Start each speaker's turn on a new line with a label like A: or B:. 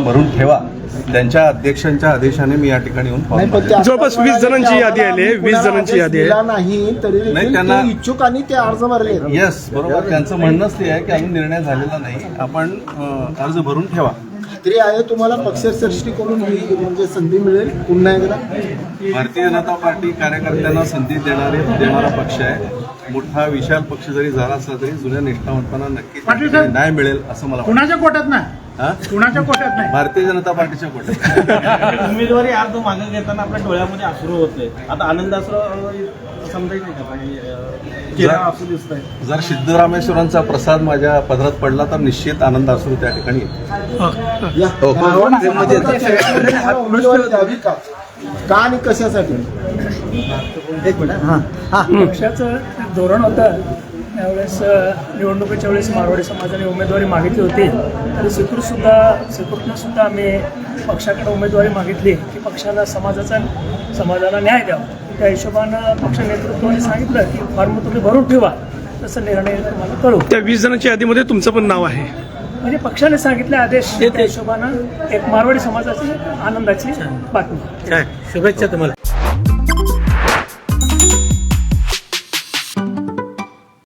A: भरून ठेवा. त्यांच्या अध्यक्षांच्या आदेशाने मी या ठिकाणी येऊन फॉर्म भरले.
B: जवळपास 20 जणांची यादी आली आहे. 20 जणांची यादी आहे.
C: नाही तरी
A: नाही, त्यांना
C: इच्छुकांनी ते अर्ज भरले.
A: येस, बरोबर. त्यांचं म्हणणंच ते आहे की अजून निर्णय झालेला नाही, आपण अर्ज भरून ठेवा.
C: खात्री आहे तुम्हाला पक्षश्रेष्ठीकडून ही म्हणजे संधी मिळेल पुन्हा एकदा.
A: भारतीय जनता पार्टी कार्यकर्त्यांना संधी देणारा पक्ष आहे. मोठा विशाल पक्ष जरी झाला असला तरी जुन्या निष्ठावंतांना नक्कीच न्याय मिळेल असं मला वाटतं.
D: कुणाच्या कोट्यात नाही, कुणाच्या कोट्यात नाही,
A: भारतीय जनता पार्टीच्या कोट्यात.
E: उमेदवारी अर्ज मागे घेताना आपल्या डोळ्यामध्ये अश्रू होते. आता आनंदाश्रू समजायचं नाही का? चेहरा असू दिसतंय.
A: जर सिद्धरामेश्वरांचा प्रसाद माझ्या पदरात पडला तर निश्चित आनंद असू त्या ठिकाणी येईल.
C: उमेदवारी द्यावी का आणि कशासाठी? एक मिनिट.
F: पक्षाचं धोरण होतं त्यावेळेस निवडणुकीच्या वेळेस मारवाडी समाजाने उमेदवारी मागितली होती. तर सेक्युरिटीनं सुद्धा आम्ही पक्षाकडे उमेदवारी मागितली की पक्षाला समाजाला न्याय द्यावा. त्या हिशोबानं पक्ष नेतृत्वाने सांगितलं की फॉर्म तुम्ही भरून ठेवा, तसं निर्णय तुम्हाला कळू.
B: त्या 20 जणांच्या यादीमध्ये तुमचं पण नाव आहे.
F: म्हणजे पक्षाने सांगितले आदेश, त्या हिशोबानं एक मारवाडी समाजाची आनंदाची बातमी.
E: शुभेच्छा तुम्हाला.